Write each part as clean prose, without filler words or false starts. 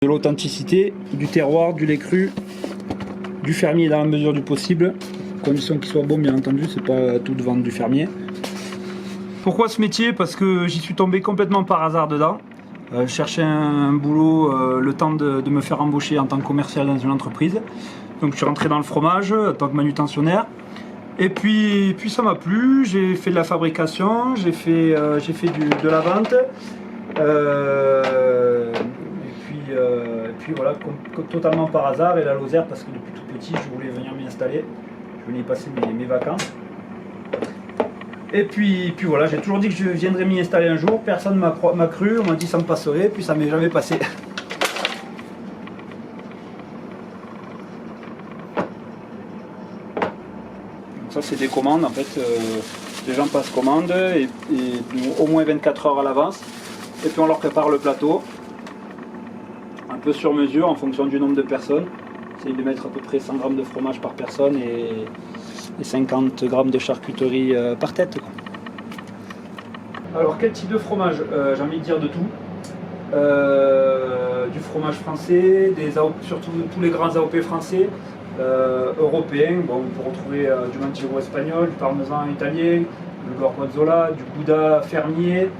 De l'authenticité, du terroir, du lait cru, du fermier dans la mesure du possible, condition qu'il soit bon bien entendu, c'est pas tout de vendre du fermier. Pourquoi ce métier? Parce que j'y suis tombé complètement par hasard dedans. Je cherchais un boulot, le temps de me faire embaucher en tant que commercial dans une entreprise. Donc je suis rentré dans le fromage en tant que manutentionnaire. Et puis ça m'a plu, j'ai fait de la fabrication, j'ai fait de la vente. Et puis voilà, totalement par hasard, et la Lozère, parce que depuis tout petit je voulais venir m'y installer, je venais y passer mes vacances. Et puis voilà, j'ai toujours dit que je viendrais m'y installer un jour, personne m'a cru, on m'a dit que ça me passerait, puis ça m'est jamais passé. Donc ça c'est des commandes en fait, les gens passent commande et au moins 24 heures à l'avance, et puis on leur prépare le plateau. Un peu sur mesure en fonction du nombre de personnes. J'essaie de mettre à peu près 100 grammes de fromage par personne et 50 grammes de charcuterie par tête. Alors quel type de fromage? J'ai envie de dire de tout. Du fromage français, surtout tous les grands AOP français, européens. Bon, on peut retrouver du Manchego espagnol, du parmesan italien, du gorgonzola, du gouda fermier.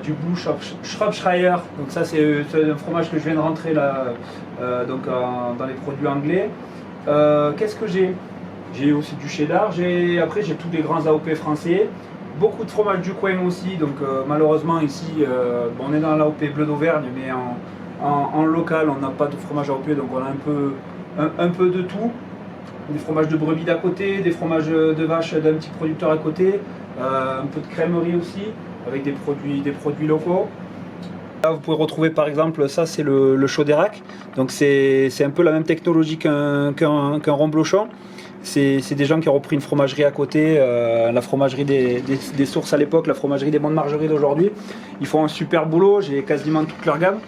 Du Blue Shropshire, donc ça c'est un fromage que je viens de rentrer là, dans les produits anglais. Qu'est-ce que j'ai? J'ai aussi du cheddar, après j'ai tous les grands AOP français, beaucoup de fromage du coin aussi, donc malheureusement ici on est dans l'AOP Bleu d'Auvergne, mais en local on n'a pas de fromage AOP, donc on a un peu de tout. Des fromages de brebis d'à côté, des fromages de vache d'un petit producteur à côté, un peu de crèmerie aussi, avec des produits locaux. Là vous pouvez retrouver par exemple, ça c'est le Chaudérac, donc c'est un peu la même technologie qu'un Romblochon. C'est des gens qui ont repris une fromagerie à côté, la fromagerie des Sources à l'époque, la fromagerie des Monts de Margerie d'aujourd'hui. Ils font un super boulot, j'ai quasiment toute leur gamme.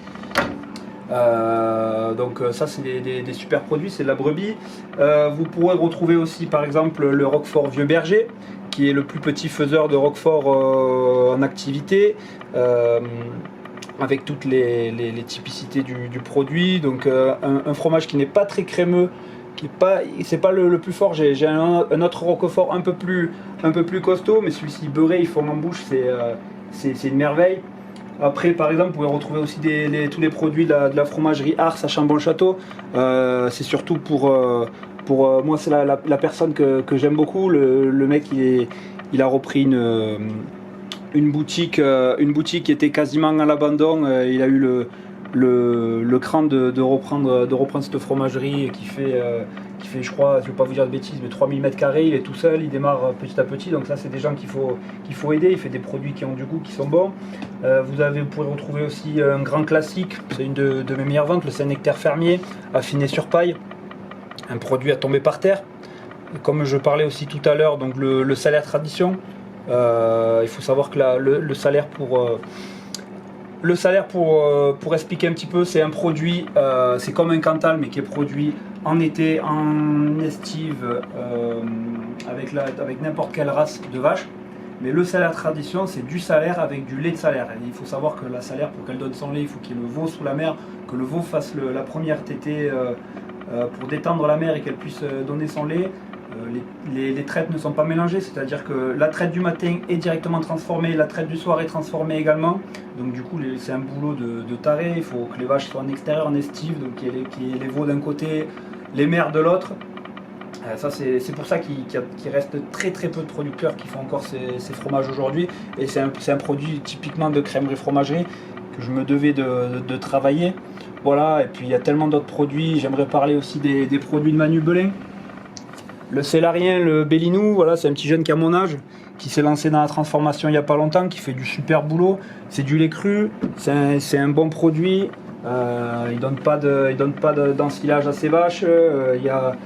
Donc ça c'est des super produits, c'est de la brebis. Vous pourrez retrouver aussi par exemple le Roquefort Vieux Berger, qui est le plus petit faiseur de Roquefort en activité, avec toutes les typicités du produit. Donc un fromage qui n'est pas très crémeux, c'est pas le plus fort. J'ai un autre Roquefort un peu plus costaud, mais celui-ci beurré, il forme en bouche, c'est une merveille. Après, par exemple, vous pouvez retrouver aussi tous les produits de la fromagerie Ars à Chambon-le-Château. C'est surtout pour moi, c'est la personne que j'aime beaucoup. Le mec, il a repris une boutique qui était quasiment à l'abandon. Il a eu le cran de reprendre cette fromagerie qui fait, je crois, je ne vais pas vous dire de bêtises, mais 3000 m². Il est tout seul, il démarre petit à petit. Donc ça, c'est des gens qu'il faut aider. Il fait des produits qui ont du goût, qui sont bons. Vous pourrez retrouver aussi un grand classique, c'est une de mes meilleures ventes, le Saint-Nectaire fermier, affiné sur paille. Un produit à tomber par terre. Comme je parlais aussi tout à l'heure, donc le salaire tradition. Il faut savoir que le salaire pour expliquer un petit peu, c'est un produit, c'est comme un Cantal mais qui est produit en été, en estive, avec n'importe quelle race de vache. Mais le salaire tradition, c'est du salaire avec du lait de salaire. Et il faut savoir que la salaire, pour qu'elle donne son lait, il faut qu'il y ait le veau sous la mer, que le veau fasse la première tétée pour détendre la mer et qu'elle puisse donner son lait. Les traites ne sont pas mélangées, c'est-à-dire que la traite du matin est directement transformée, la traite du soir est transformée également. Donc du coup c'est un boulot de taré. Il faut que les vaches soient en extérieur, en estive, donc qu'il y ait les veaux d'un côté, les mères de l'autre. Ça c'est pour ça qu'il reste très peu de producteurs qui font encore ces fromages aujourd'hui. Et c'est un produit typiquement de crèmerie fromagerie que je me devais de travailler. Voilà, et puis il y a tellement d'autres produits. J'aimerais parler aussi des produits de Manu Belin. Le Célarien, le Bellinou, voilà, c'est un petit jeune qui a mon âge, qui s'est lancé dans la transformation il n'y a pas longtemps, qui fait du super boulot. C'est du lait cru, c'est un bon produit. Il donne pas d'ensilage à ses vaches. Il y a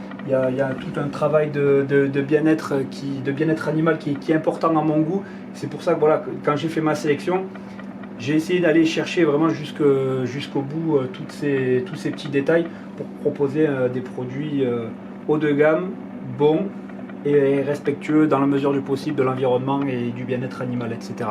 tout un travail de bien-être animal qui est important à mon goût. C'est pour ça que voilà, quand j'ai fait ma sélection, j'ai essayé d'aller chercher vraiment jusqu'au bout tous ces petits détails pour proposer des produits haut de gamme, bons et respectueux dans la mesure du possible de l'environnement et du bien-être animal, etc.